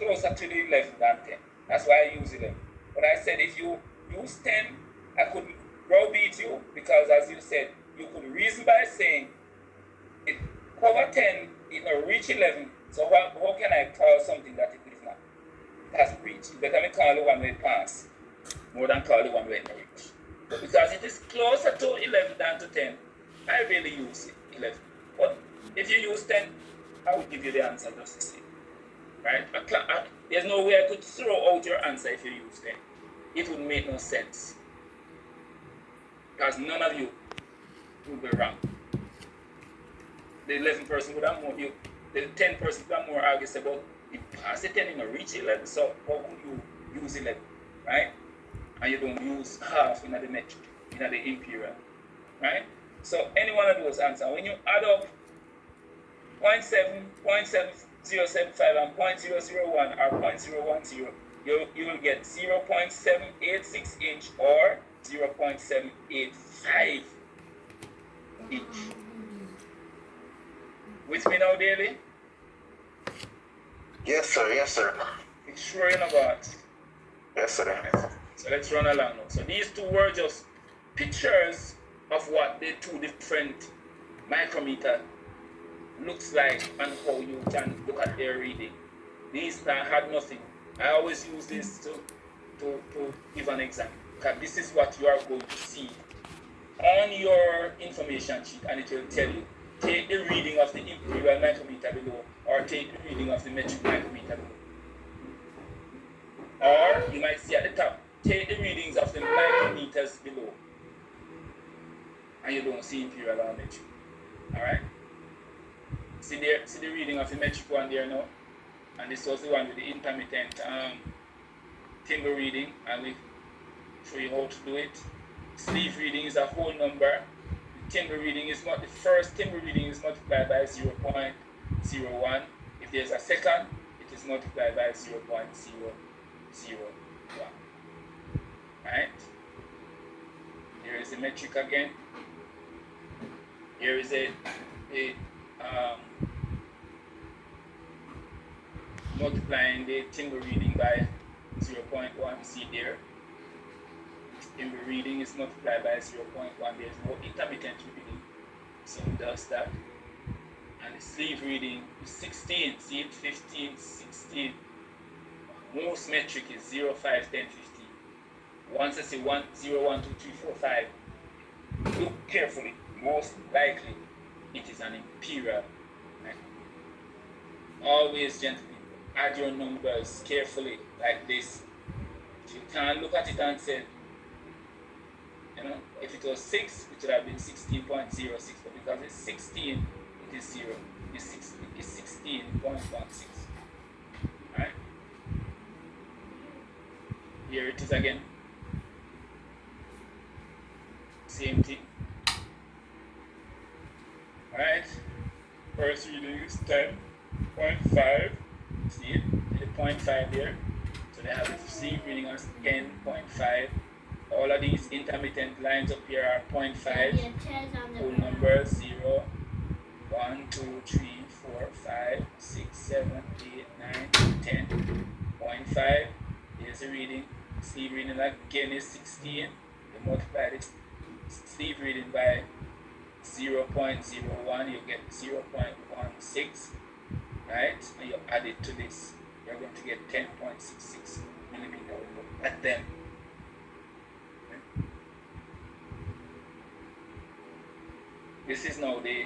closer to the 11 than 10. That's why I use 11. But I said if you use 10, I could browbeat you because, as you said, you could reason by saying it cover 10, it not reach 11. So how can I call something that it is not? It has reached. Better me call the one where it pass more than call the one where it not reach. But because it is closer to 11 than to 10, I really use 11. But if you use 10, I will give you the answer just the same. Right? There's no way I could throw out your answer if you use 10. It would make no sense. Because none of you would be wrong. The 11 person would have more, the 10 person would have more arguments about it pass the 10 and reach 11. So how could you use 11? Right? And you don't use half in the metric, in the imperial. Right? So any one of those answers, when you add up 0.7, 0.7075 and 0.001 or 0.010, you will get 0.786 inch or 0.785 inch. With me now, Daily? Yes, sir. Yes, sir. It's sure in about. Yes, sir. So let's run along now. So these two were just pictures of what the two different micrometer looks like and how you can look at their reading. These had nothing. I always use this to give an example. Because this is what you are going to see on your information sheet, and it will tell you, take the reading of the imperial micrometer below, or take the reading of the metric micrometer below. Or you might see at the top, take the readings of the micrometers below, and you don't see imperial or metric. Alright? See the reading of the metric one there now? And this was the one with the intermittent timber reading, and we show you how to do it. Sleeve reading is a whole number. The timber reading is not the first timber reading is multiplied by 0.01. If there's a second, it is multiplied by 0.001. Right? Here is the metric again. Here is a multiplying the timber reading by 0.1. See there. Timber reading is multiplied by 0.1. There's no intermittent reading, so it does that. And the sleeve reading is 16. See it? 15, 16. Most metric is 0, 5, 10, 15. Once I say 1, 0, 1, 2, 3, 4, 5, look carefully. Most likely, it is an imperial. Right? Always, gentlemen, add your numbers carefully, like this. You can't look at it and say, if it was 6, it would have been 16.06, but because it's 16, it is 0. It's 16.16. Alright? Here it is again. Same thing. Alright? First reading is 10.5. See it? The 0.5 there. So they have the C reading as 10.5. All of these intermittent lines up here are 0.5. Whole numbers 0, 1, 2, 3, 4, 5, 6, 7, 8, 9, 10. 0.5. Here's the reading. Sleeve reading again is 16. You multiply this sleeve reading by 0.01, you get 0.16. Right? And you add it to this. You're going to get 10.66 millimeter at them. This is now the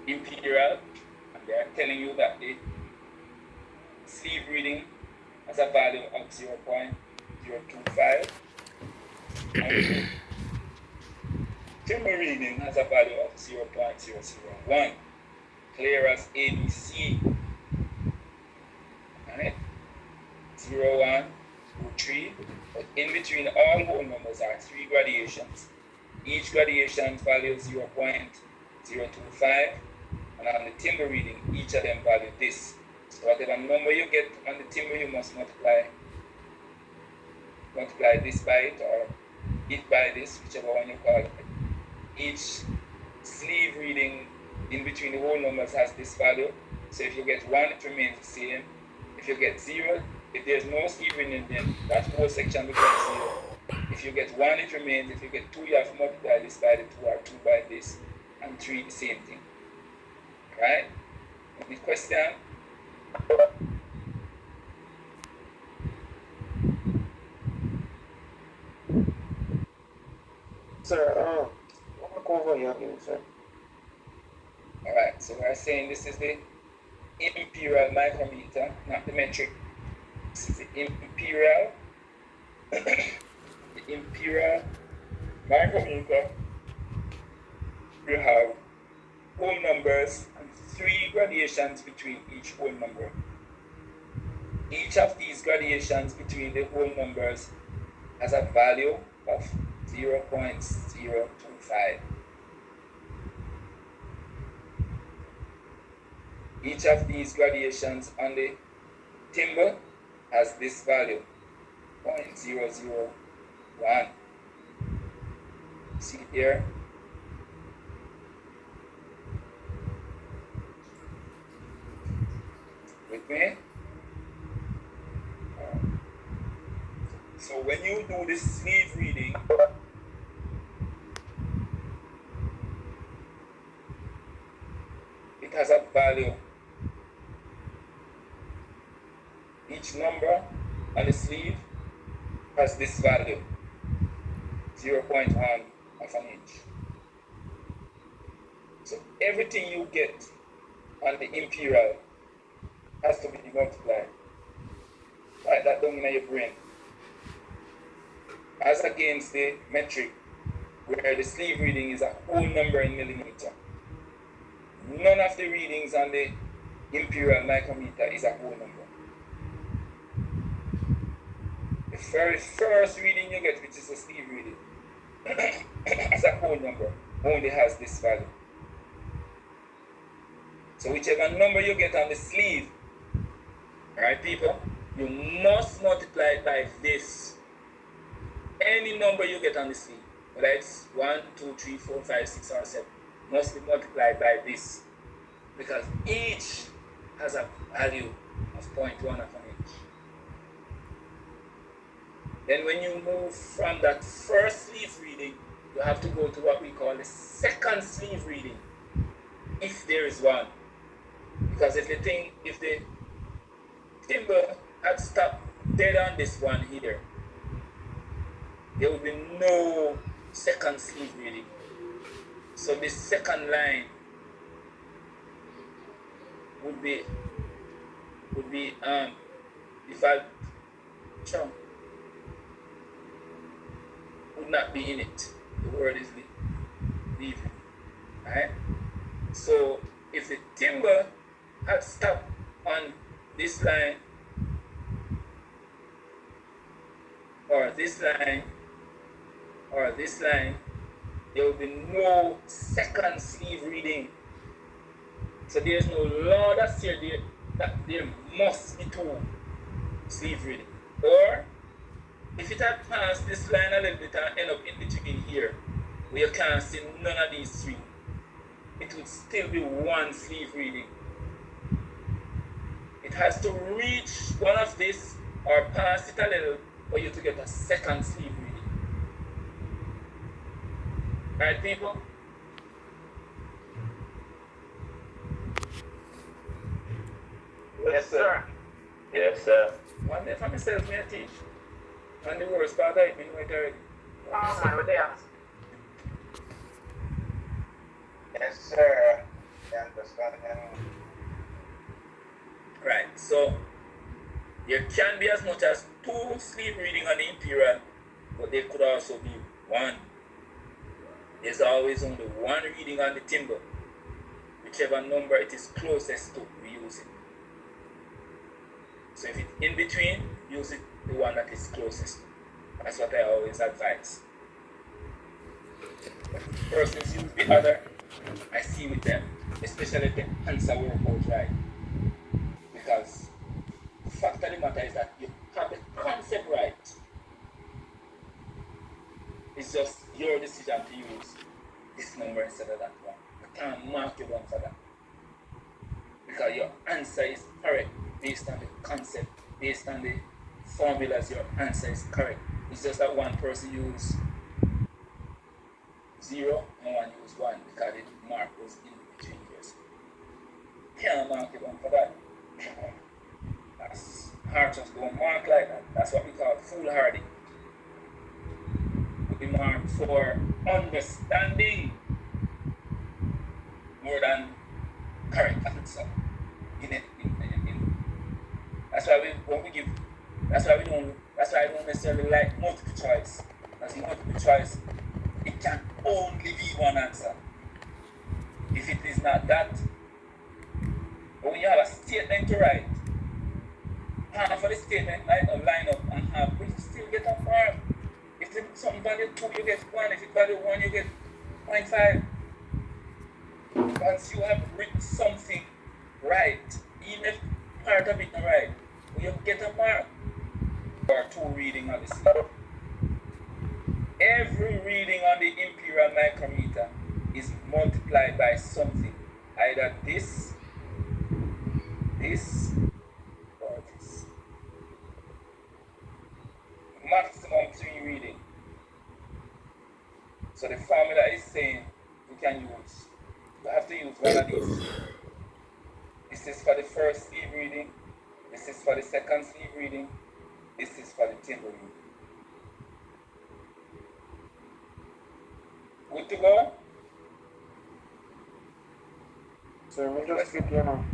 imperial, and they are telling you that the sleeve reading has a value of 0.025, and the timber reading has a value of 0.001, clear as ABC. Right? 0, 1, 2, 3, but in between all whole numbers are 3 gradations. Each gradation value 0.025, and on the timber reading, each of them value this. So whatever number you get on the timber, you must multiply this by it, or it by this, whichever one you call it. Each sleeve reading in between the whole numbers has this value. So if you get 1, it remains the same. If you get 0, if there's no sleeve reading, then that whole section becomes 0. If you get 1, it remains. If you get 2, you have to multiply this by the 2 or 2 by this, and 3 the same thing. Right? Any question? Sir, what over here again, sir? Alright, so we're saying this is the imperial micrometer, not the metric. This is the imperial, the imperial micrometer. You have whole numbers and 3 gradations between each whole number. Each of these gradations between the whole numbers has a value of 0.025. Each of these gradations on the timber has this value, 0.001. See here? With me? So when you do the sleeve reading, it has a value. Each number on the sleeve has this value, 0.1 of an inch. So everything you get on the imperial has to be multiplied. Write that down in your brain. As against the metric, where the sleeve reading is a whole number in millimeter. None of the readings on the imperial micrometer is a whole number. The very first reading you get, which is the sleeve reading, as a whole number, only has this value. So whichever number you get on the sleeve, alright people, you must multiply it by this. Any number you get on the sleeve, whether it's 1, 2, 3, 4, 5, 6, or 7, must be multiplied by this. Because each has a value of 0.1 of an inch. Then when you move from that first sleeve reading, you have to go to what we call the second sleeve reading, if there is one. Because if the timber had stopped dead on this one here, there would be no second sleeve reading. So this second line would be would not be in it. The word is leaving. Right? So if the timber had stopped on this line or this line or this line, there will be no second sleeve reading. So there's no law that says that there must be 2 sleeve reading. Or if it had passed this line a little bit and end up in between here, where you can't see none of these 3, it would still be 1 sleeve reading. It has to reach one of this or pass it a little for you to get a second sleeve reading. Right, people? Yes, sir. Yes, sir. One day for myself, may I teach? And the worst part, I know it already. Yes, sir. I understand. Right, so there can be as much as 2 sleeve reading on the imperial, but there could also be 1. There's always only 1 reading on the timber. Whichever number it is closest to, we use it. So if it's in between, use it the one that is closest. That's what I always advise. If persons use the other, I see with them, especially if the answer work out right. Because the fact of the matter is that you have the concept right. It's just your decision to use this number instead of that one. You can't mark you down for that. Because your answer is correct. based on the concept, based on the formulas, your answer is correct. It's just that one person used 0 and one used 1 because the mark was in between years. Can't mark it on for that. That's hard, just don't mark like that. That's what we call foolhardy. We mark for understanding more than correct answer. That's why I don't necessarily like multiple choice. Because in multiple choice, it can only be one answer. If it is not that, but when you have a statement to write, half of the statement might not line up and half, but you still get a mark. If it's something value 2, you get 1. If it's value 1, you get 0.5. Once you have written something right, even if part of it not right, you get a mark. Or 2 reading on the scale. Every reading on the imperial micrometer is multiplied by something. Either this, or this. Maximum 3 reading. So the formula is saying you have to use one of these. This is for the first sleeve reading. This is for the second sleeve reading. This is for the table reading. Good to go? Sir, me just get you know.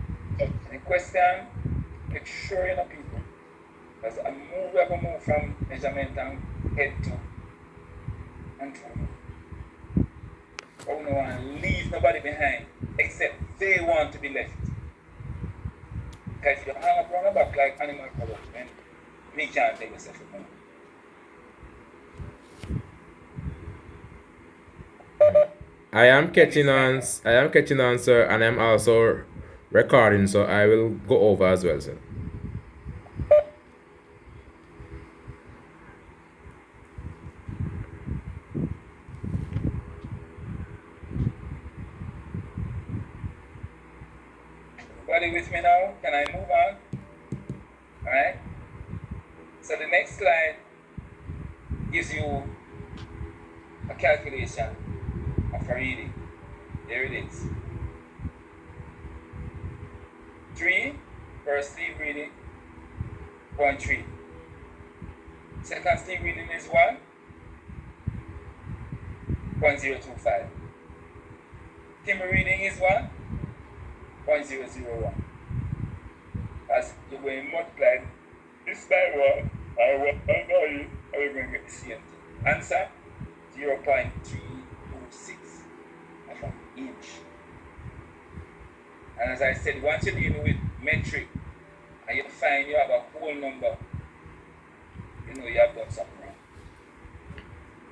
Any question? Make sure you know people. Because we have a move from measurement and head to and to. But we don't want to leave nobody behind except they want to be left. Because if you hang up around the back like animal products, then we can't take yourself with money. I am catching on, sir, and I'm also recording, so I will go over as well, sir. Everybody with me now? Can I move on? Alright? So the next slide gives you a calculation of a reading. There it is. 3, first sleeve reading, 0.3. Second sleeve reading is 1, 0.025. Timber reading is 1, 0.001. As you're going to multiply this by 1, I will value, and we're going to get the same thing. Answer 0.326 of an inch. And as I said, once you're dealing with metric and you find you have a whole number, you know you have done something wrong.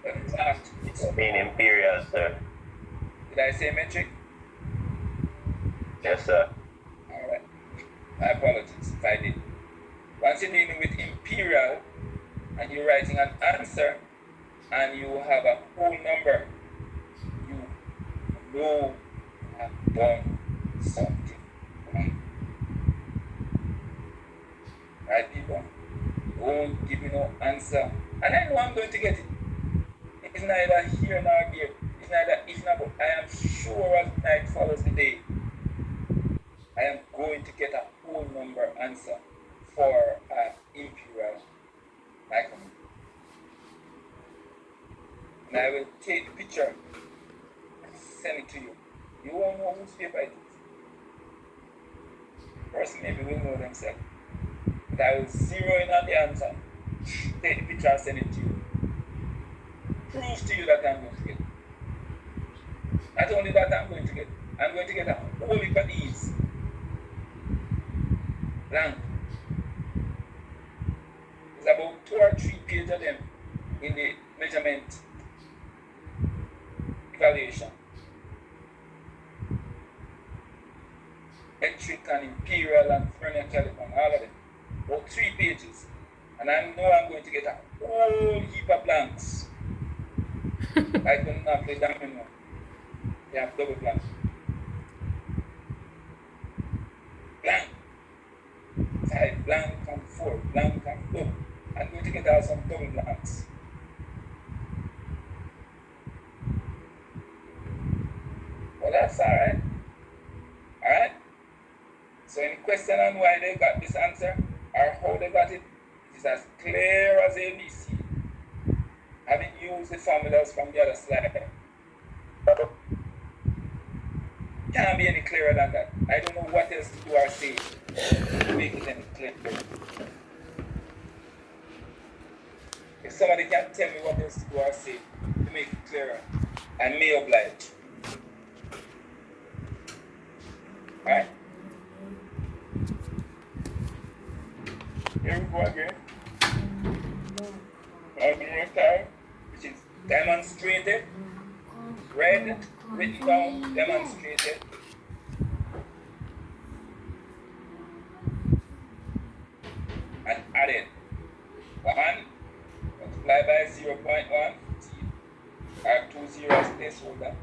But it's asked. It's mean imperial, sir. Did I say metric? Yes, sir. Alright. My apologies if I did. Once you're dealing with imperial and you're writing an answer and you have a whole number, you know you have done something wrong. Right, people? Don't give me no answer. And I know I'm going to get it. It's neither here nor there. It's neither if nor but. I am sure as night follows the day, I am going to get a whole number answer for imperial micrometer. And I will take the picture and send it to you. You won't know whose paper it is. The person maybe will know themselves. But I will zero in on the answer, take the picture and send it to you. Prove to you that I'm going to get it. Not only that I'm going to get, I'm going to get a whole heap of these. Blank. There's about 2 or 3 pages of them in the measurement evaluation. Metric and imperial and Vernier caliper, all of them. About 3 pages. And I know I'm going to get a whole heap of blanks. I could not play domino. They have double blank. Blank. 5 blank and 4 blank and double. I'm going to get out some double blanks. Well, that's alright. Alright? So any question on why they got this answer or how they got it, it is as clear as ABC. Having used the formulas from the other slide. Can't be any clearer than that. I don't know what else to do or say to make it any clearer. If somebody can tell me what else to do or say to make it clearer, I may oblige. Alright? Here we go again. One time, which is demonstrated. Red, written down, demonstrated. And added. 1 multiplied by 0.1. I have 2 zeros placeholder.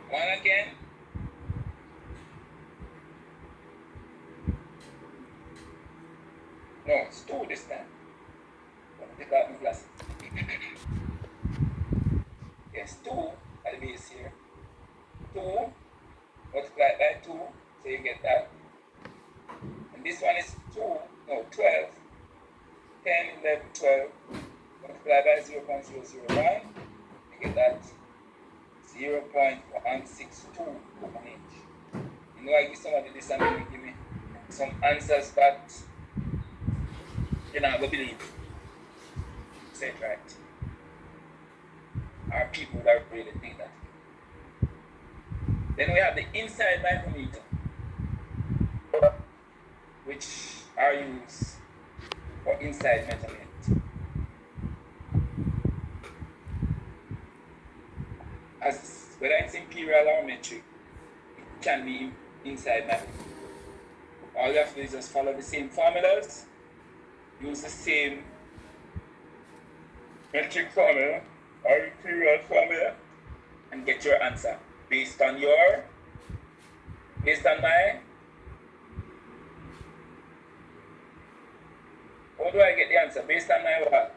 1 again. No, it's 2 this time. Take out my glasses. Yes, 2 at the base here. 2 multiplied by 2, so you get that. And this one is 12. 10, 11, 12 multiplied by 0.001, you get that 0.162 on each. You know, I give somebody this and they give me some answers, but you're not going to believe. Say it right. Are people that really think that. Then we have the inside micrometer, which are used for inside measurement. As whether it's imperial or metric, it can be inside measurement. All you have to do is just follow the same formulas, use the same metric formula or imperial formula, and get your answer based on my. How do I get the answer? Based on my what?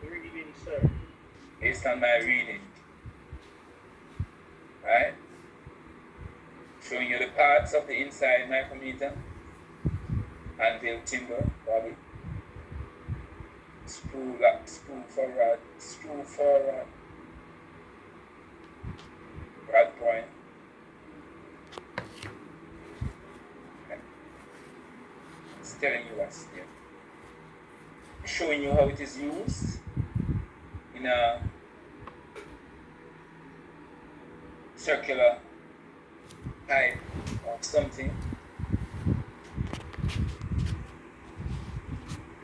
Reading, sir. Based on my reading. Right? Showing you the parts of the inside micrometer. Anvil timber, body. Screw for rod. Rod point. Okay. It's telling you what's there. Showing you how it is used in a circular pipe or something.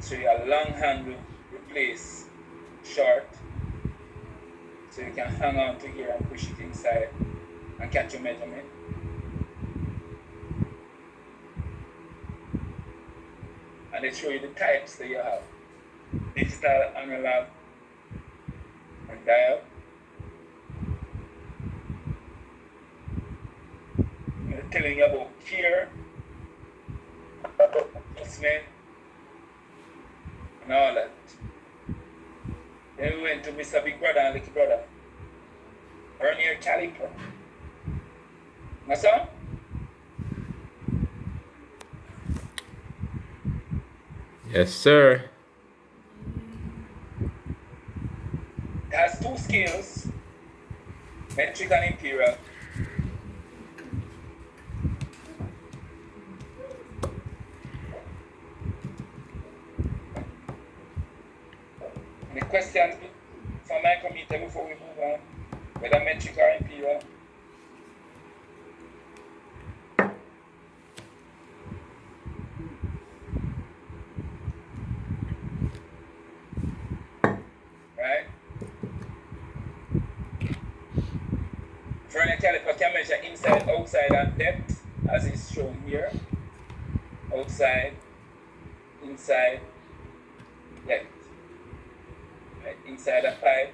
So you have long handle replace short, so you can hang on to here and push it inside and catch your measurement. And they show you the types that you have: digital, analog, and dial. And they're telling you about care, adjustment, and all that. Then we went to Mr. Big Brother and Little Brother. Vernier caliper. What's up? Yes, sir. It has 2 scales, metric and imperial. Any questions for micrometer before we move on? Whether metric or imperial? Right? Vernier caliper can measure inside, outside, and depth, as is shown here. Outside, inside, depth. Right? inside a pipe.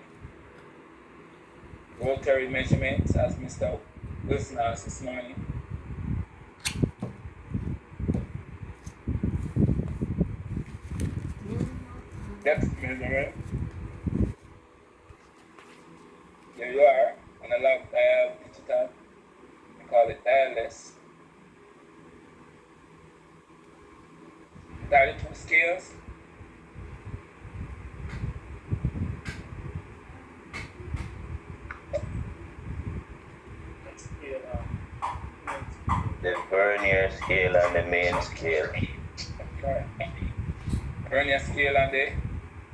Rotary measurements, as Mr. Wilson asked this morning. Depth measurement. Here you are on a log dial digital. We call it dialless. 32 scales. Let's get The vernier scale and the main scale. Right. Vernier scale and the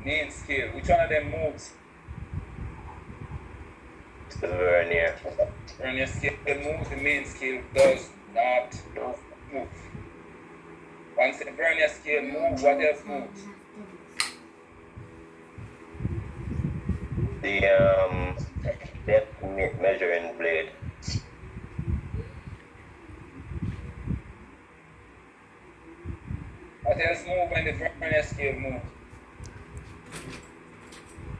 main scale. Which one of them moves? It's the vernier. Vernier scale moves, the main scale does not move. Once the vernier scale moves, what else moves? The depth measuring blade. What else moves when the vernier scale moves?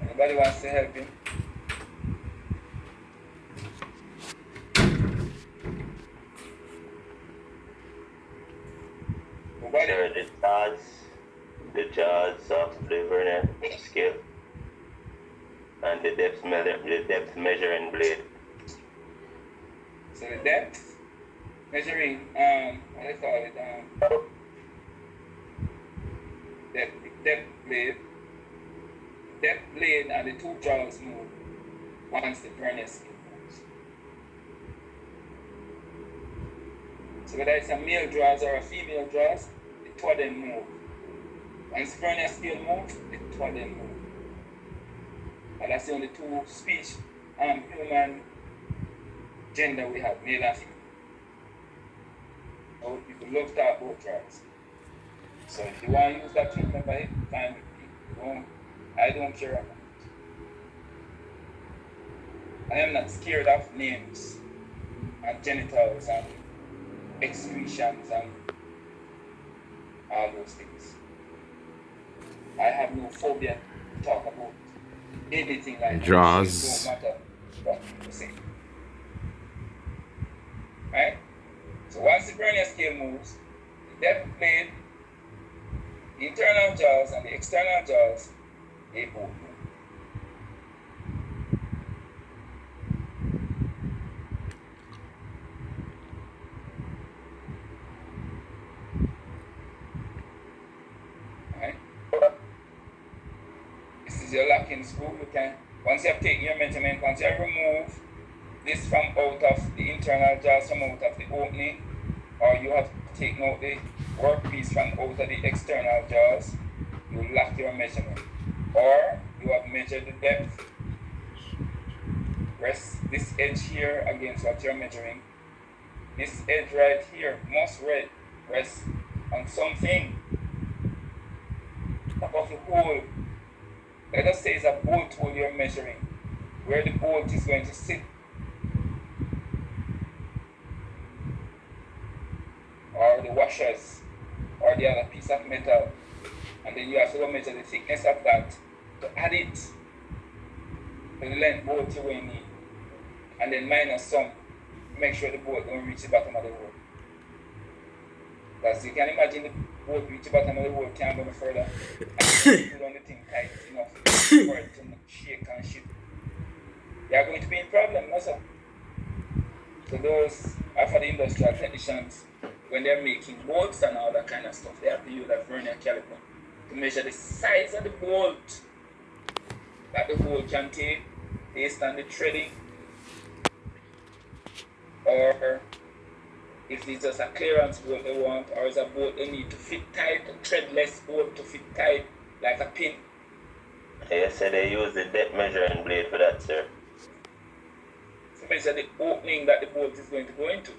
Anybody wants to help him? Nobody? Sure, the jaws of the vernier scale and the depth measuring blade. So the depth measuring, what do they call it? Depth blade and the two jaws move once the vernier scale moves. So whether it's a male jaws or a female jaws, the two of them move. Once the vernier scale moves, the two of them move. And that's the only two speech human gender we have, male and female. So people love to talk both jaws. So if you want to use that to remember it, fine with me. I don't care about it. I am not scared of names and genitals and excretions and all those things. I have no phobia to talk about anything like that. Jaws. It don't matter what people say. Right? So once the vernier scale moves, the depth blade, the internal jaws and the external jaws, they both move. Right? This is your locking screw. You can, once you have taken your measurement, once you have removed this from out of the internal jaws, from out of the opening, or you have taken out the workpiece from out of the external jaws, you lock your measurement. Or you have measured the depth, rest this edge here against what you're measuring. This edge right here must rest on something above the hole. Let us say it's a bolt hole you're measuring, where the bolt is going to sit. Or the washers, or the other piece of metal. And then you have to go measure the thickness of that to add it to the length bolt you will need. And then minus some, make sure the bolt don't reach the bottom of the hole. Because you can imagine the bolt reach the bottom of the hole, can't go no further. And you put on the thing tight enough for it to shake and shit. You are going to be in problem, no sir? So those are for the industrial technicians. When they're making bolts and all that kind of stuff, they have to use a vernier caliper to measure the size of the bolt that the hole can take based on the threading, or if it's just a clearance bolt they want, or it's a bolt they need to fit tight, a threadless bolt to fit tight like a pin. You said they use the depth measuring blade for that, sir. To measure the opening that the bolt is going to go into.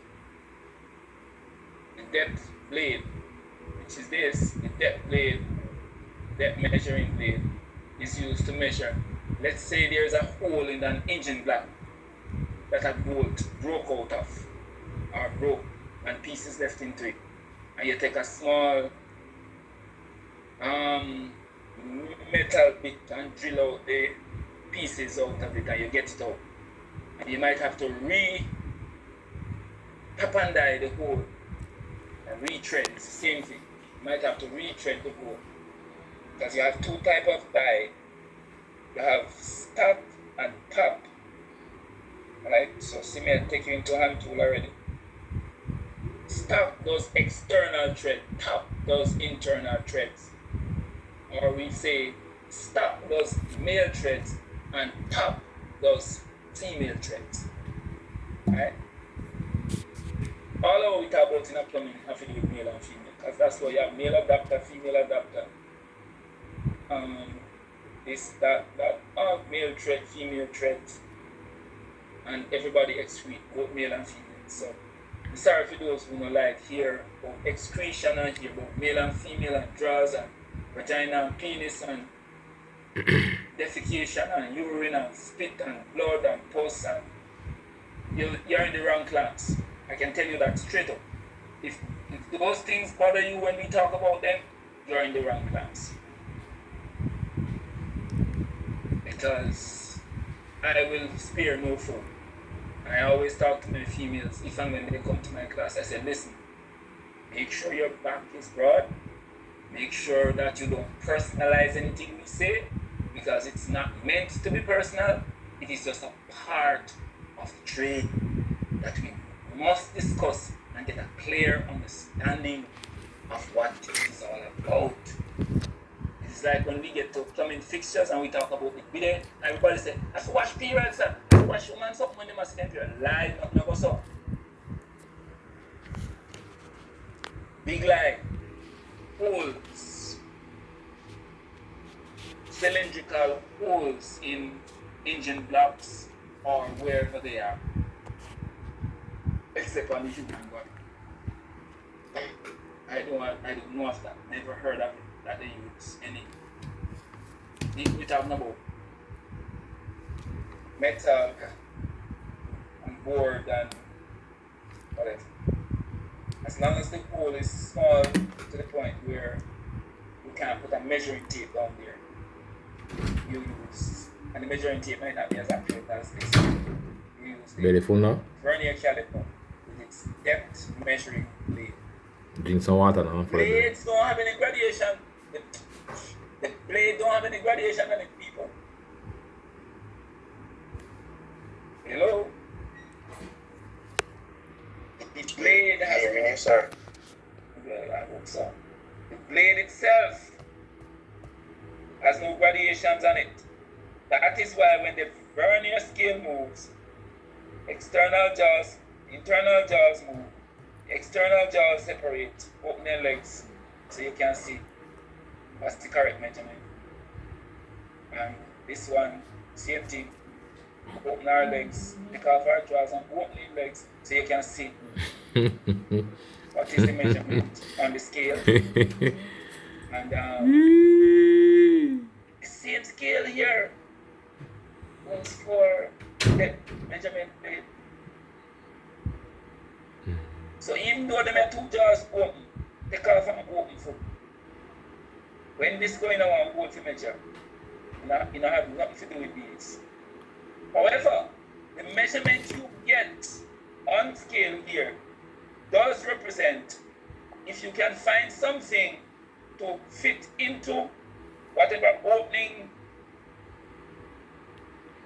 The depth blade, which is this, the depth blade, depth measuring blade, is used to measure. Let's say there's a hole in an engine block that a bolt broke out of, or broke, and pieces left into it. And you take a small metal bit and drill out the pieces out of it and you get it out. And you might have to tap and die the hole and retread. It's the same thing. You might have to retread the hole. Because you have two types of die. You have stop and tap. Right? So see me take you into hand tool already. Stop those external threads, tap those internal threads. Or we say stop those male threads and tap those female threads. Right? All of we talk about in a plumbing have to do with male and female, because that's why you have male adapter, female adapter. That male thread, female thread, and everybody excrete, both male and female. So I'm sorry for those who don't like hear about excretion and hear about male and female and draws and vagina and penis and defecation and urine and spit and blood and pus, and you're in the wrong class. I can tell you that straight up. If those things bother you when we talk about them, you're in the wrong class. Because I will spare no fool. I always talk to my females, if and when they come to my class, I said, listen, make sure your back is broad, make sure that you don't personalize anything we say, because it's not meant to be personal, it is just a part of the trade that we must discuss and get a clear understanding of what it is all about. It's like when we get to plumbing fixtures and we talk about the bidet, everybody say, I have to wash periods, sir. I have to wash women's up when they must get period. Lie, nothing about so. Big lie. Holes. Cylindrical holes in engine blocks or wherever they are. Except on the human body. I don't know of that. Never heard of it, that they use any. We're talking about metal and board and whatever. As long as the hole is small to the point where you can't put a measuring tape down there, you use, and the measuring tape might not be as accurate as this. You use the Very full now. vernier caliper with its depth measuring blade. Drink some water now. Blades don't have any gradation. The blade don't have any gradation on it, people. Hello? The blade has Hearing you, sir. Well, I hope so. The blade itself has no gradations on it. That is why when the vernier scale moves, external jaws, internal jaws move. External jaws separate, open their legs so you can see what's the correct measurement. And this one, same thing. Open our legs, pick off our jaws and open the legs so you can see what is the measurement on the scale. And the same scale here goes for the measurement blade. So even though them have two jaws open, take off an open foot. When this going on one hole to measure, you don't have nothing to do with these. However, the measurement you get on scale here does represent if you can find something to fit into whatever opening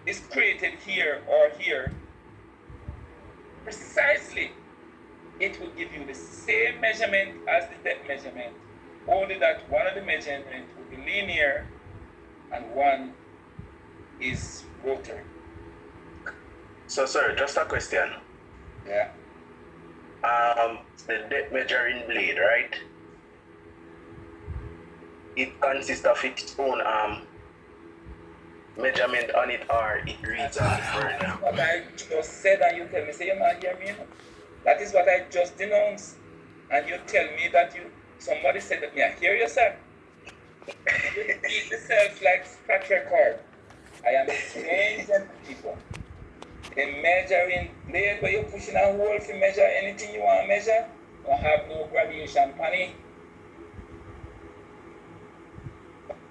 is created here or here, precisely it will give you the same measurement as the depth measurement, only that one of the measurements will be linear and one is rotary. So, sir, just a question. Yeah. The depth measuring blade, right? It consists of its own measurement on it, or it reads on the vernier. What I just said, and you tell me, say you not hear me. That is what I just denounced, and you tell me that somebody said that me, I hear you, sir. You repeat yourself like scratch record. I am explaining to people. The measuring blade where you're pushing a hole to measure anything you want to measure, don't have no gradation on it.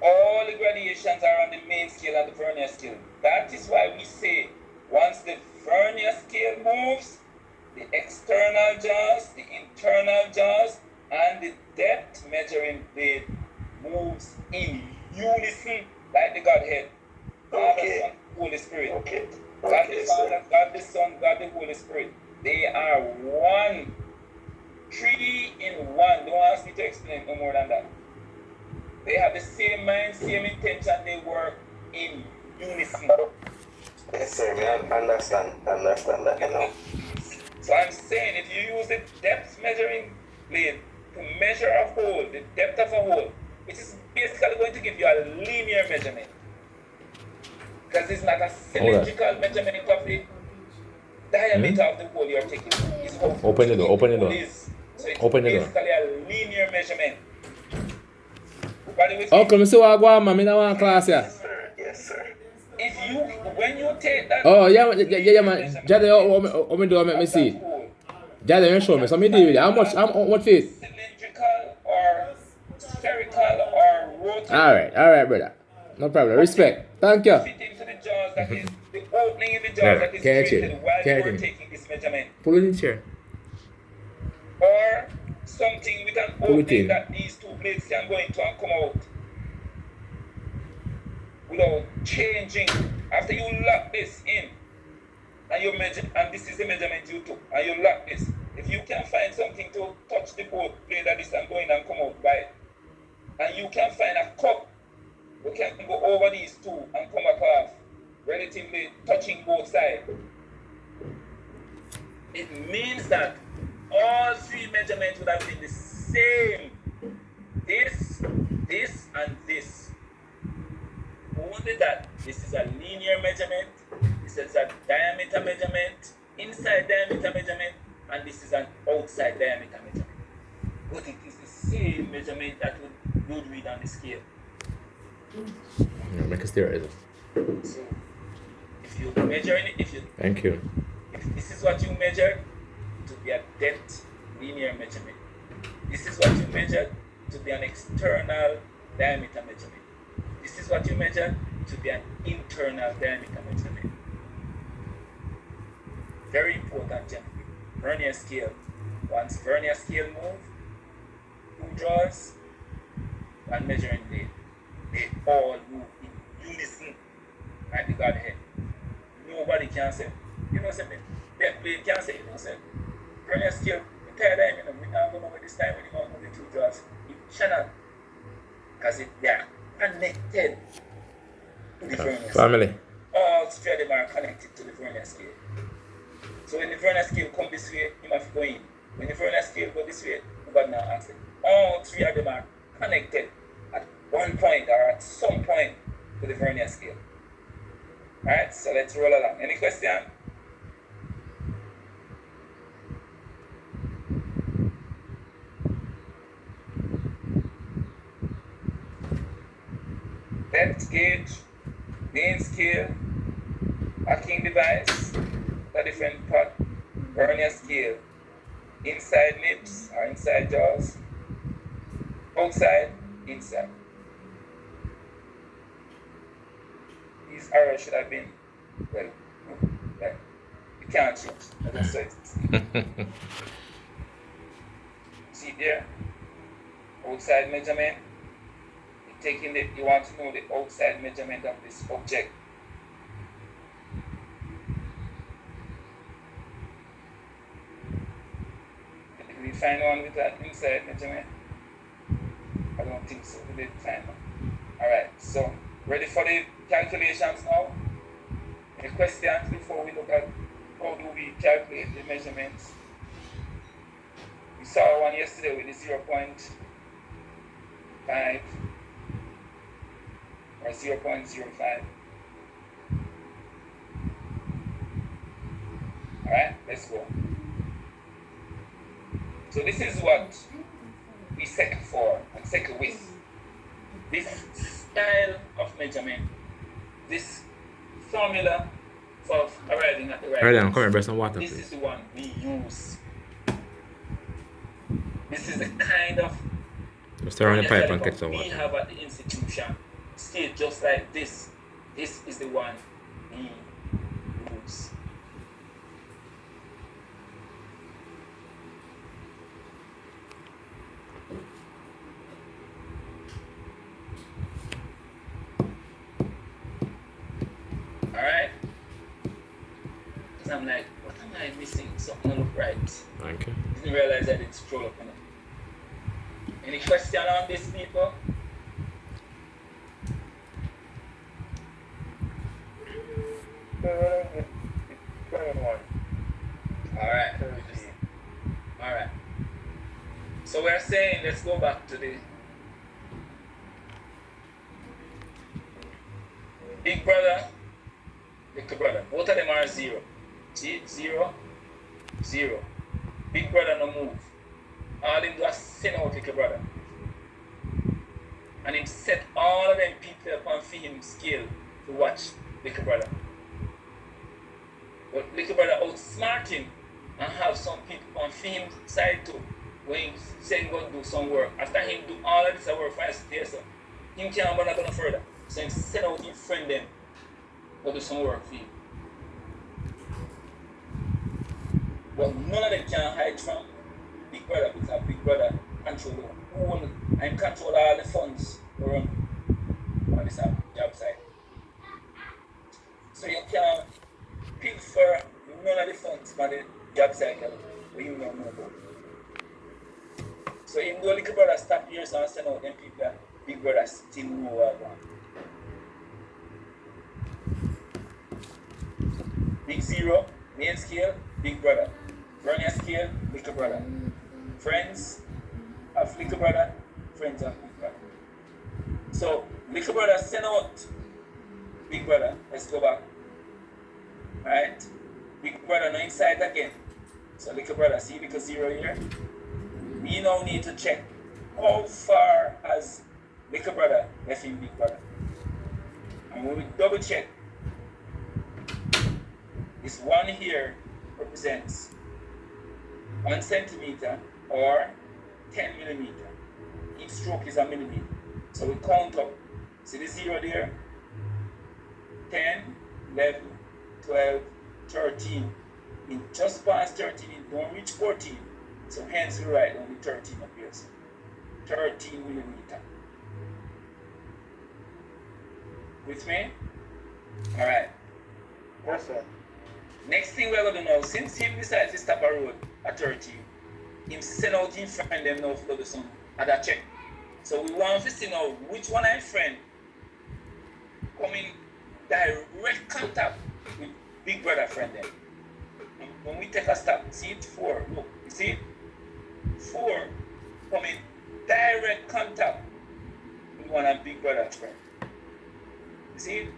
All the gradations are on the main scale and the vernier scale. That is why we say once the vernier scale moves, the external jaws, the internal jaws, and the depth measuring blade moves in unison like the Godhead. Father, Son, Holy Spirit. God the Father, God the Son, God the Holy Spirit. They are one. 3 in 1. Don't ask me to explain no more than that. They have the same mind, same intention. They work in unison. Yes, sir. I understand that, you know. So I'm saying if you use the depth measuring blade to measure a hole, the depth of a hole, which is basically going to give you a linear measurement. Because it's not a cylindrical measurement of the diameter of the hole you're taking. It's how Open the door, open the door. is. So it's Open the door. basically a linear measurement. By the way, Uncle, me see what I go on, man. Me don't want class here. Yes, sir. if you, when you take that... Oh, yeah, man. Jade, how me do I make me see it? Jade, you show me. So me deal with it. How much feet? Cylindrical or spherical or rotary. All right, brother. No problem. Respect. Thank you. Fit into the jaws, that is the opening in the jaws that is created while you are taking this measurement. Pull it in chair. Or something with an Pull it opening in. that these two blades can go into and come out without changing. After you lock this in and you measure, and this is the measurement you took, and you lock this, if you can find something to touch the both blade like this and go in and come out by it, and you can find a cup you can go over these two and come across, relatively touching both sides, it means that all 3 measurements would have been the same. This, and this. Only that this is a linear measurement, this is a diameter measurement, inside diameter measurement, and this is an outside diameter measurement. But it is the same measurement that you would read on the scale. Yeah, make a steer. So, if you measure it, Thank you. if this is what you measure, to be a depth linear measurement. This is what you measure to be an external diameter measurement. This is what you measure to be an internal diameter measurement. Very important, gentlemen. Vernier scale. Once vernier scale move, 2 jaws, and measuring blade, they all move in unison like the Godhead. Nobody can say, you know, say, that blade can say, you know, say, vernier scale, we tired of him, you know, we're not going to over this time when you want to move the 2 jaws. You cannot, because they are connected to the vernier scale. Family. All 3 of them are connected to the vernier scale. So when the vernier scale come this way, you must go in. When the vernier scale go this way, you got now answer. All 3 of them are connected at one point or at some point to the vernier scale. Alright, so let's roll along. Any question? Depth gauge, main scale, hacking device, a different part, vernier scale, inside lips or inside jaws, outside, inside. These arrows should have been, well, like, you can't change. I just said it. See there? Outside measurement. Taking the, you want to know the outside measurement of this object. Did we find one with that inside measurement? I don't think so. We did find one. Alright, so ready for the calculations now? Any questions before we look at how do we calculate the measurements? We saw one yesterday with the 0.5 or 0.05. Alright, let's go. So this is what we settle for and settle with. This style of measurement, this formula for arriving at the right Alright, then, answer. come here, bring some water, This please. is the one we use. This is the kind of Just turn on the pipe and formula catch some we water. have at the institution skate just like this. This is the one he moves. Alright? Because I'm like, what am I missing? Something don't look right. Okay. Didn't realize I didn't scroll up on it. Any question on this, people? Alright. Alright. So we're saying, let's go back to the big brother, little brother. Both of them are 0. See? 0, 0. Big brother no move. All him do is send out little brother. And him set all of them people up on him scale to watch little brother. But little brother outsmart him and have some people on him side too. When he say he go do some work. After him do all of this work for us there, so him can't go no further. So he send out his friend them go do some work for him. But none of them can hide from big brother because big brother control the whole and control all the funds around on this job site. So you can pick for none of the funds for the job site where you don't know about. So even though little brother stop here so and send out them people, big brother still know what want. Big 0, main scale, big brother. Vernier scale, little brother. Friends of little brother, friends of big brother. So little brother send out big brother. Let's go back. Alright? Big brother no inside again. So little brother, see little 0 here? We now need to check how far has little brother left in big brother. And when we double check, this one here represents 1 centimeter or 10 millimeter. Each stroke is a millimeter. So we count up. See the 0 there? 10, 11, 12, 13. In just past 13, it don't reach 14. So hence we write only 13 appears. 13 millimeter. With me? Alright. Yes, sir. Next thing we're going to know, since him decides to stop a road at 13, him send out his friend them now for the some other check. So we want to see now which one of friend come in direct contact with big brother friend them. And when we take a stop, see it 4, look, you see it? 4 come in direct contact with one of big brother friend. You see it?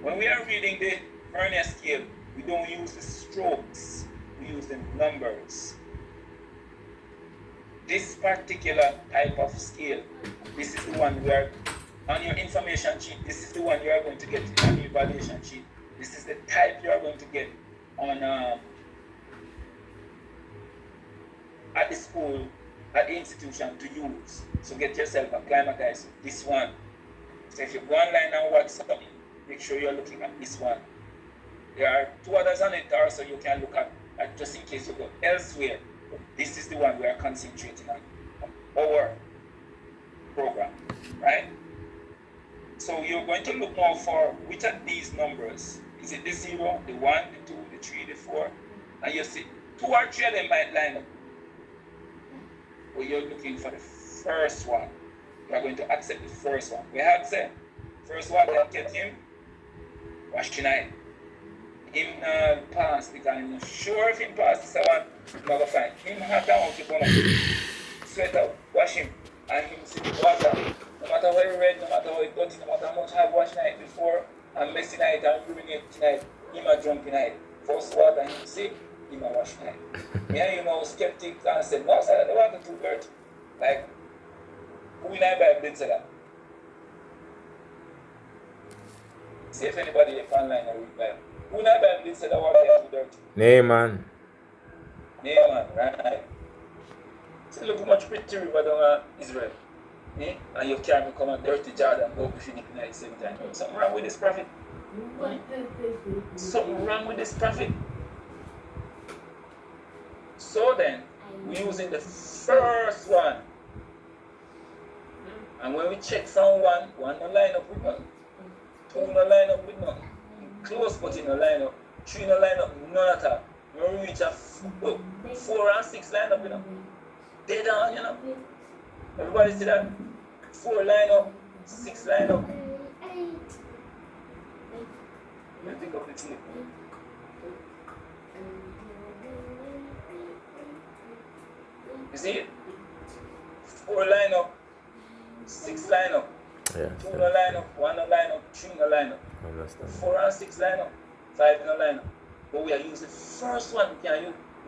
When we are reading the Vernier scale, we don't use the strokes, we use the numbers. This particular type of scale, this is the one where on your information sheet, this is the one you are going to get on your evaluation sheet. This is the type you are going to get on at the school, at the institution to use. So get yourself acclimatized with this one. So if you go online and watch something, make sure you're looking at this one. There are 2 others on it also you can look at just in case you go elsewhere. But this is the one we are concentrating on our program, right? So you're going to look now for which of these numbers. Is it the 0, the 1, the 2, the 3, the 4? And you see 2 or 3 of them might line up. But you're looking for the first one. You are going to accept the first one. We have said, first one that get him, wash tonight. Him pass because I'm not sure if him pass this one, I'm going to find him hot out, you're going to sweat out, wash him, and him see the water. No matter how it red, no matter how it dirty, no matter how much I have washed night before, and messy night and urinate tonight, him a drunk night. First water, him see, him a wash night. Yeah, you know, skeptic and said, no, sir, the water too dirty. Like, who in our Bible did say that? See if anybody if online or read Bible. Who in our Bible did say that water is too dirty? Naaman. Naaman, right? See, look how much pretty river down Israel. And you carry me come and dirty Jordan go with you at the same time. Something wrong with this prophet. Something wrong with this prophet. So then, we're using the first one. And when we check from one no line up with none. Two no line up with none. Close but in no line up. Three no line up, none at all. When we reach a 4 and 6 line up, you know. Dead on, you know. Everybody see that? 4 line up, 6 line up. Let me pick up the tape. You see it? 4 line up, 6 line up. Yeah. 2 no line up, 1 no line up, 3 no line up. I understand. 4 and 6 line up, 5 no line up. But we are using the first one. We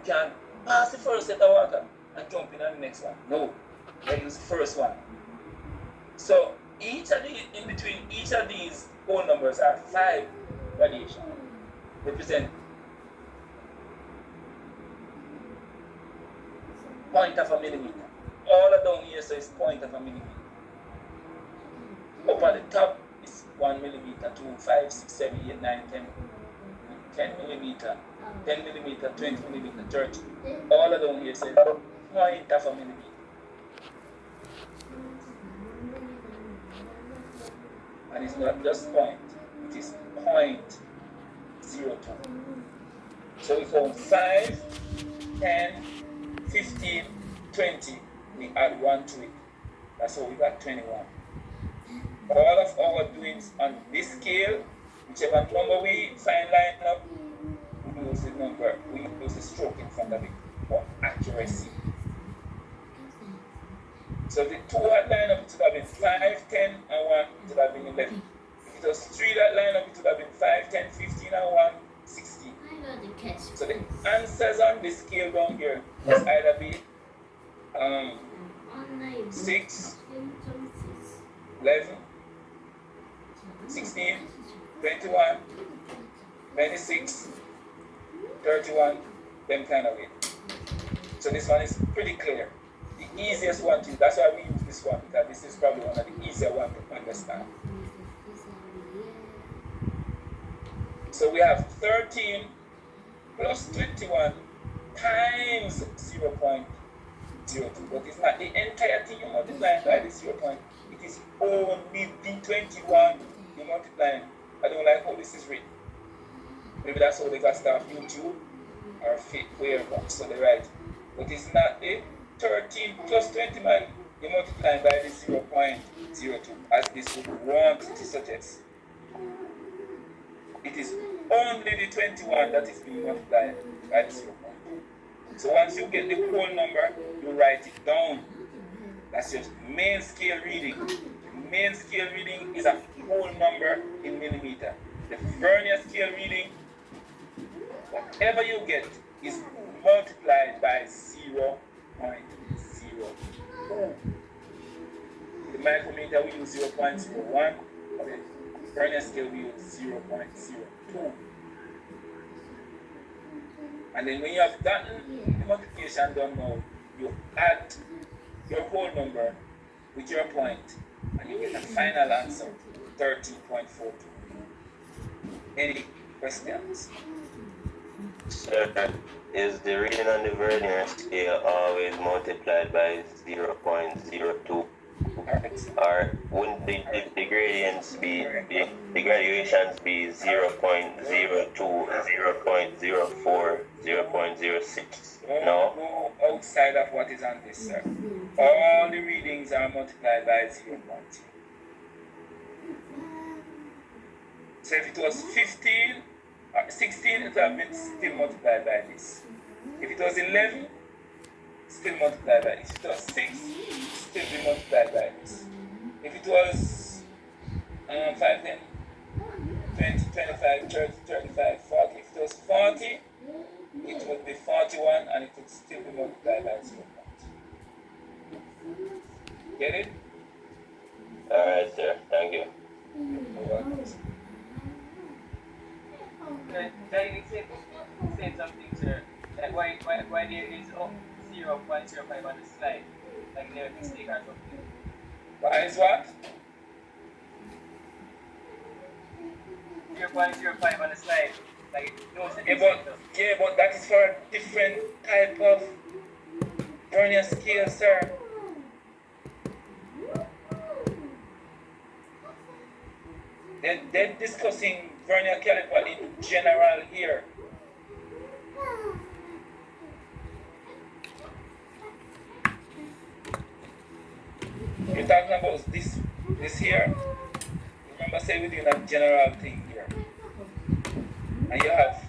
can pass the first set of water and jump in on the next one. No, we use the first one. So each of these, in between each of these whole numbers are 5 radiation. Represent point of a millimeter. All down here so it's point of a millimeter. Up at the top is 1 millimeter, 2, 5, 6, 7, 8, 9, 10. 10 millimeter, 10 millimeter, 20 millimeter, 30. All down here says point of a millimeter. And it's not just point, it is 0.02. So we count 5, 10, 15, 20. We add 1 to it. That's how we got 21. All of our doings on this scale, whichever number we find line up, we use the number, we use the stroke in front of it for accuracy. So the 2 that line up, it would have been 5, 10, and 1, it would have been 11. If it was 3 that line up, it would have been 5, 10, 15, and 1, 16. So the answers on this scale down here must either be 6, 11, 16, 21, 26, 31, them kind of way. So this one is pretty clear. The easiest one to, that's why we use this one, because this is probably one of the easier ones to understand. So we have 13 plus 21 times 0.02, but it's not the entire thing you're multiplying by the 0. It is only the 21 you're multiplying. I don't like how this is written. Maybe that's how they got stuff YouTube or fake wherever, so they write. But it's not the 13 plus 21 you're multiplying by the 0.02, as this would want to suggest. It is only the 21 that is being multiplied by the 0. So once you get the whole number, you write it down. That's your main scale reading. The main scale reading is a whole number in millimeter. The vernier scale reading, whatever you get, is multiplied by 0.02. The micrometer we use 0.01. The vernier scale we use 0.02. And then when you have gotten the multiplication done now, you add your whole number with your point, and you get a final answer, 13.42. Any questions? Sir, is the reading on the vernier scale always multiplied by 0.02? Or wouldn't the gradients be, the graduations be 0.02, 0.04, 0.06? No? No outside of what is on this, sir. All the readings are multiplied by 0.2. So if it was 15, 16, it would have been still multiplied by this. If it was 11, still multiplied by this. If it was 6, still be multiplied by this. If it was 5, 10, 20, 25, 30, 35, 40, if it was 40, it would be 41 and it would still be multiplied by 0. Get it? Alright, sir. Thank you. You're welcome. Can say something, sir? Like why there is 0.05 on the slide? Like there is a mistake or something? Why is what? 0.05 on the slide. Like, no, Yeah, but that is for a different type of vernier scale, sir. They're discussing vernier caliper in general here. You're talking about this here. Remember, say we're doing a general thing here, and you have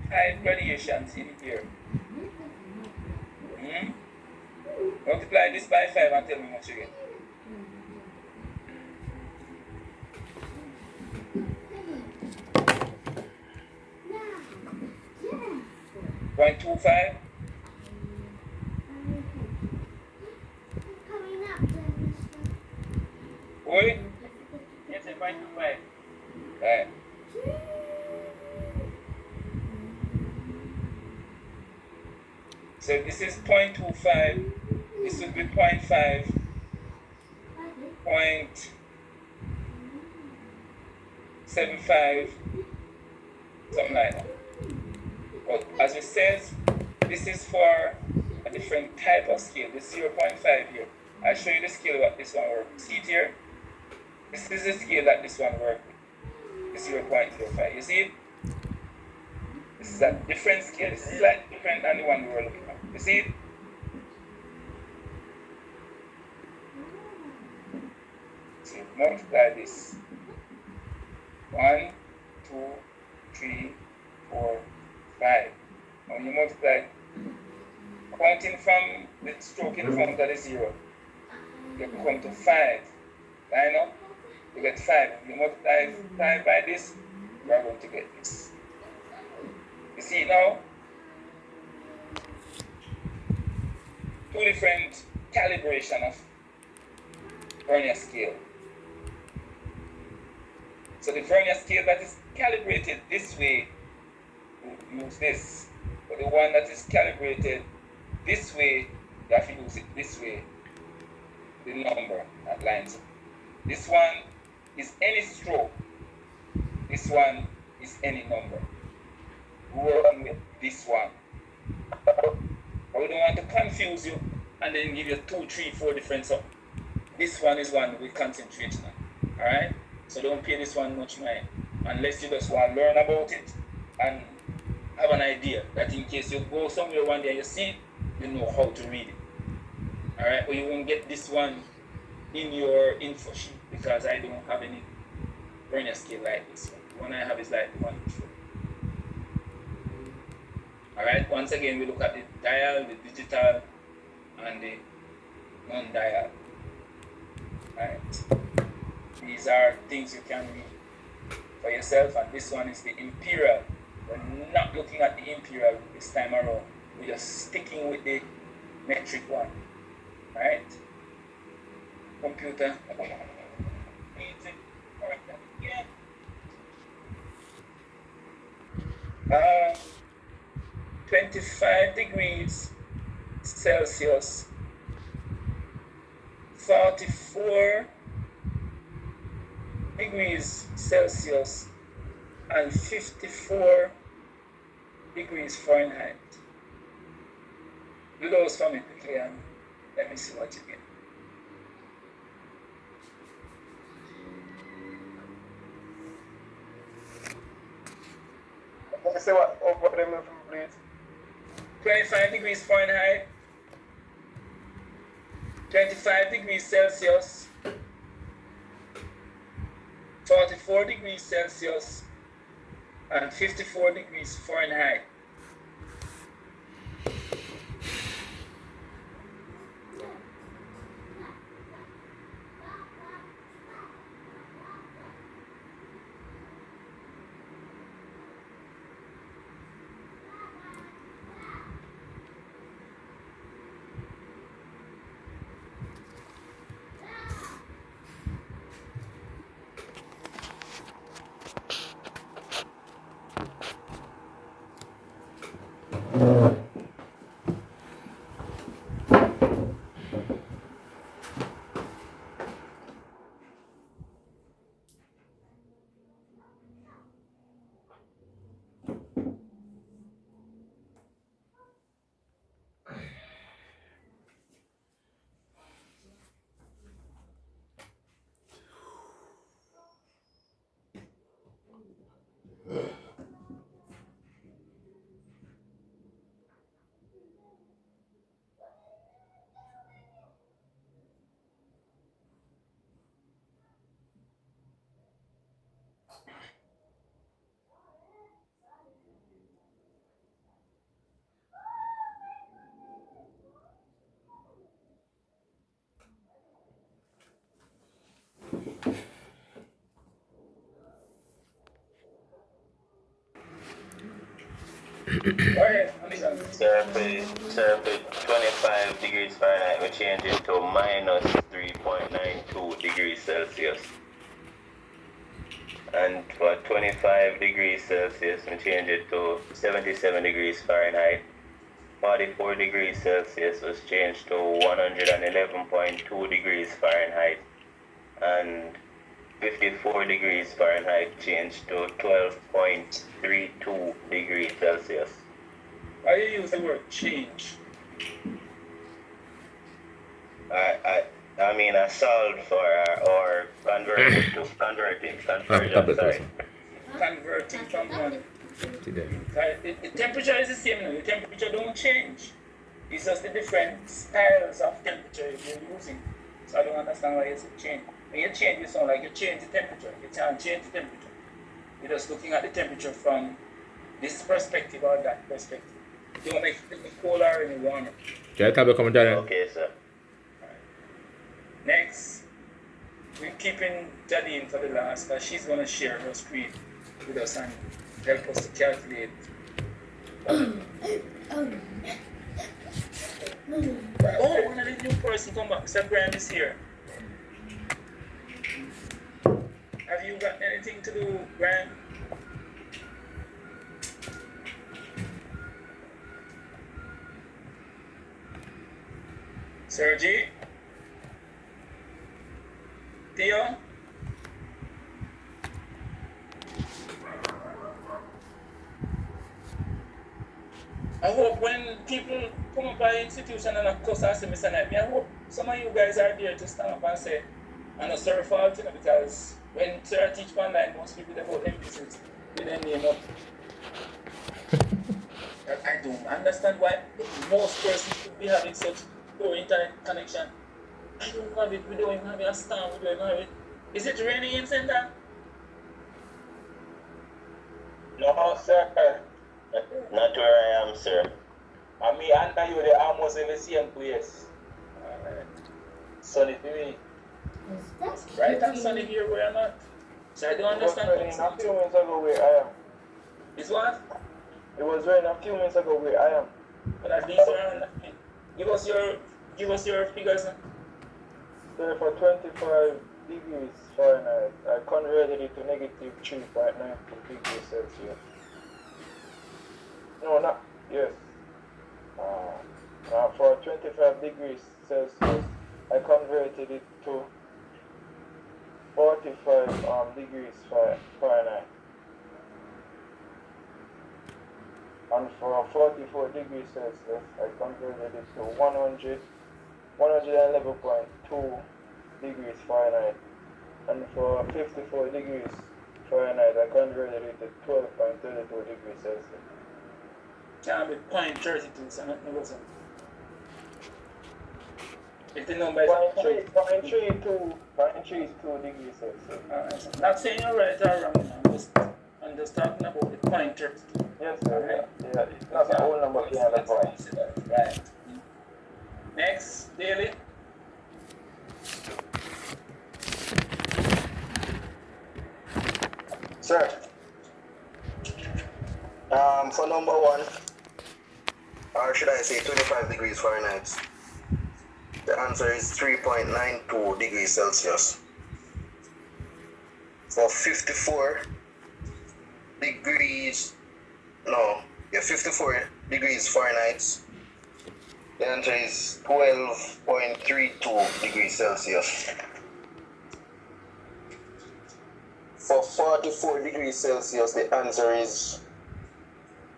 5 gradations in here. Multiply this by 5 and tell me what you get. 0.25. Oi? Yes, 0.25. Right. So this is 0.25. This would be 0.5. 0.75. Something like that. But as it says, this is for a different type of scale. This 0.5 here. I'll show you the scale what this one works. See it here? This is the scale that this one works with. The 0.05. You see it? This is a different scale. This is like different than the one we were looking at. You see it? So multiply this. 1, 2, 3, 4, 5. Now you multiply, counting from the stroke in front of the 0, you come to 5. Line up, you get 5. You multiply 5 by this, you are going to get this. You see it now? 2 different calibration of vernier scale. So the vernier scale that is calibrated this way, you use this. But the one that is calibrated this way, you have to use it this way. The number that lines up. This one is any stroke. This one is any number. Work with this one. But we don't want to confuse you and then give you 2, 3, 4 different something. This one is one we concentrate on. Alright? So don't pay this one much mind. Unless you just want to learn about it and have an idea that in case you go somewhere one day and you see it, you know how to read it. Alright? But you won't get this one in your info sheet because I don't have any vernier scale like this one. The one I have is like the one before. Alright, once again we look at the dial, the digital, and the non-dial. Alright. These are things you can read for yourself, and this one is the imperial. We're not looking at the imperial this time around. We're just sticking with the metric one. Alright? Computer. 25 degrees Celsius, 44 degrees Celsius, and 54 degrees Fahrenheit. Do those for me quickly and let me see what you get. Say what? Oh, what them from please? 25 degrees Fahrenheit, 25 degrees Celsius, 44 degrees Celsius, and 54 degrees Fahrenheit. Go ahead, Anisha. Surface 25 degrees Fahrenheit, we change it to minus 3.92 degrees Celsius. And for 25 degrees Celsius, we change it to 77 degrees Fahrenheit. 44 degrees Celsius was changed to 111.2 degrees Fahrenheit. And 54 degrees Fahrenheit changed to 12.32 degrees Celsius. Why you use the word change? I mean, I solved for or converting, Tablet sorry. person. Converting from one. Today. The temperature is the same now. The temperature don't change. It's just the different styles of temperature you're using. So I don't understand why you say change. When you change, it sounds like you change the temperature. You can't change the temperature. You're just looking at the temperature from this perspective or that perspective. You don't make it colder or any warmer. Okay, tablet come down. Okay, sir. Next, we're keeping Janine for the last because she's going to share her screen with us and help us to calculate. Oh, one of the new person come back. Mr. Graham is here. Have you got anything to do, Graham? Sergi? Theo? I hope when people come up by institution and of course I say, Mr. Knight, I hope some of you guys are there to stand up and say, and a sir fault, because when sir teach online, most people they vote emphasis with their name up. I don't understand why most persons could be having such poor internet connection. I don't have it, we don't even have a star, we don't have it. Is it raining in Senda? No, sir. Not where I am, sir. I mean, under you, they almost in the same place. Sunny to me. Right and sunny here where I'm at. So I don't It was understand raining a few minutes ago where I am. Is what? It was raining a few minutes ago where I am. But at least give us your figures. So for 25 degrees Fahrenheit, I converted it to negative 3.92 degrees Celsius. No, not, yes. For 25 degrees Celsius, I converted it to 45 degrees Fahrenheit. And for 44 degrees Celsius, I converted it to 111.2 degrees Fahrenheit. And for 54 degrees Fahrenheit, I converted it to 12.32 degrees Celsius. Can't be 0.32, so nothing goes on. If the number is 0.32 degrees Celsius. alright. Not saying you're right or wrong, I'm just talking about the 0.32. Yes, sir. Yeah, it's not the whole number behind the point. Right. Next, Daily. Sir, for number one, or should I say 25 degrees Fahrenheit, the answer is 3.92 degrees Celsius. For 54 degrees, 54 degrees Fahrenheit, the answer is 12.32 degrees Celsius. For 44 degrees Celsius, the answer is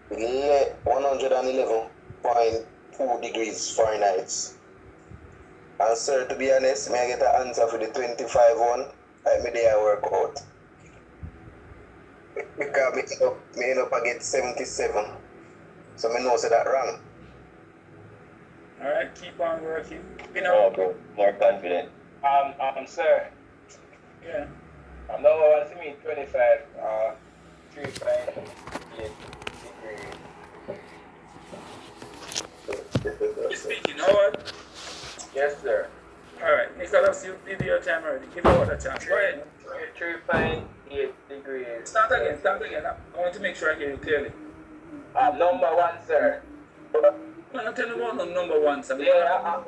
111.2 degrees Fahrenheit. And sir, to be honest, may I get an answer for the 25 one? Like me there I work out. Because me end up I get 77. So me know say that wrong. Alright, keep on working. You Oh, know, bro, more confident. Sir, yeah. number one to me, 25, 3.8 degrees. You speaking, Howard? Yes, sir. Alright, Nicholas, you did your time already. Give Howard a chance. Go ahead. 3.8 degrees. Start again. I want to make sure I hear you clearly. Number one, sir. Man, I tell you about no number one, sir. Yeah,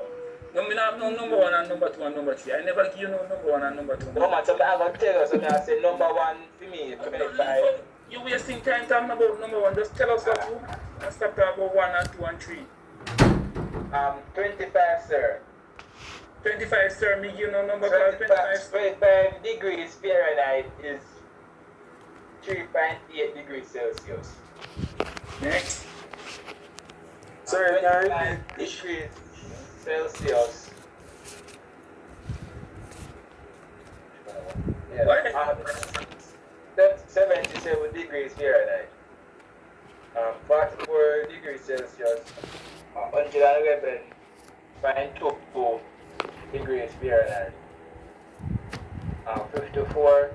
No, me not have no number one and number two and number three. I never give you no number one and number two. no man, so I'm going to tell you, so I say number one for me, 25. You wasting time talking about number one. Just tell us what you and stop talking about one and two and three. 25, sir. 25, sir. Me give you no number 25, 25. 25 degrees Fahrenheit is 3.8 degrees Celsius. Next. Sir, 25 degrees Celsius. What? That's 77 degrees Fahrenheit. 44 degrees Celsius. 111.2 degrees Fahrenheit. 54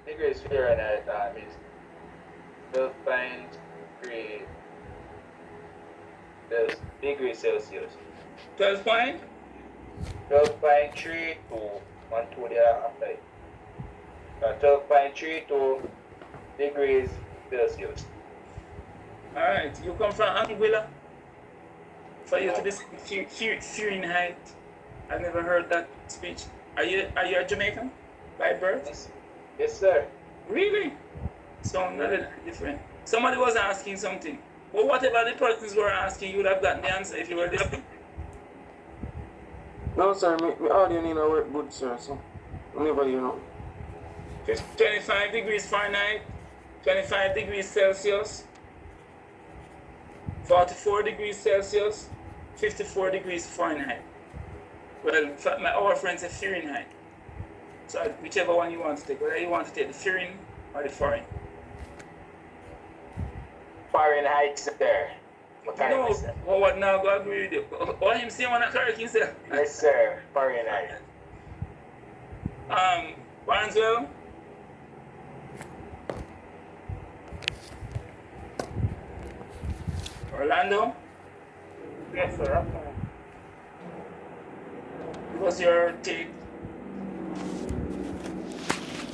degrees Fahrenheit is 12.3 degrees Celsius. 12 point? 12.3 to 1 to the after. 12.32 degrees Celsius. Alright. You come from Anguilla? For you to this Fahrenheit. I've never heard that speech. Are you a Jamaican by birth? Yes, sir. Really? Sound a little different. Somebody was asking something. Well, whatever the persons were asking, you would have gotten the answer if you were listening. No, sir, my audio need to work good, sir, so whenever you know. 25 degrees Fahrenheit, 25 degrees Celsius, 44 degrees Celsius, 54 degrees Fahrenheit. Well, in fact, our friends say Fahrenheit. So whichever one you want to take, whether you want to take the Fahrenheit or the foreign. Fahrenheit, sir. No, what now? Go agree with you. What him say when I correct himself? Yes, sir. Fahrenheit. Barnesville. Orlando. Yes, sir. What's your take?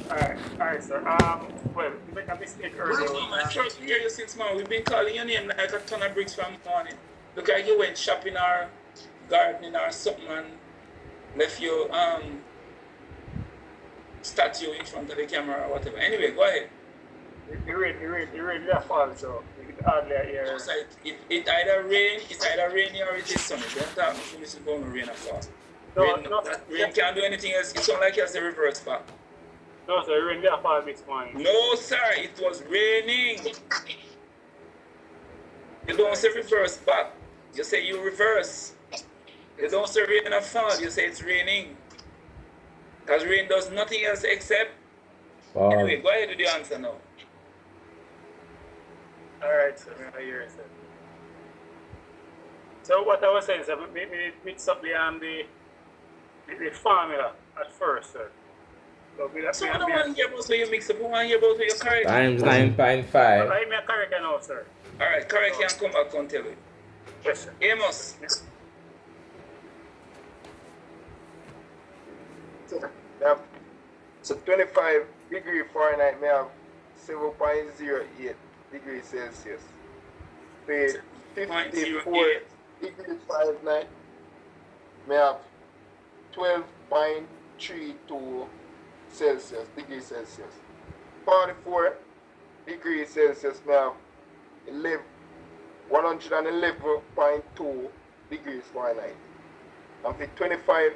Alright, sir. Well, you make a mistake earlier. I tried to hear you since morning. We've been calling your name like a ton of bricks from the morning. Look like you went shopping or gardening or something and left your statue in front of the camera or whatever. Anyway, go ahead. The rain left also. You could hardly hear. It's like it's either rainy or it is sunny. Don't talk to me it's going to rain or fall. Rain can't do anything else. It's not like it's the reverse back. No, sir, rain left all this morning. No, sir, it was raining. You don't say reverse back. You say you reverse. You don't say rain or fall. You say it's raining. Because rain does nothing else except. Anyway, go ahead with the answer now. Alright, sir, I hear it, sir. So what I was saying, sir, we mix up the formula at first, sir. So I don't want to hear about where you mix up. I want to hear about where you correct. Times 9.5. I may correct now, sir. Alright, correct you and come back and tell it. Yes, sir. Amos. So 25 degree Fahrenheit may have 7.08 degrees Celsius. The 54 degree Fahrenheit may have 12.32 degrees Celsius. 44 degrees Celsius may have 111.2 degrees Fahrenheit. And the 25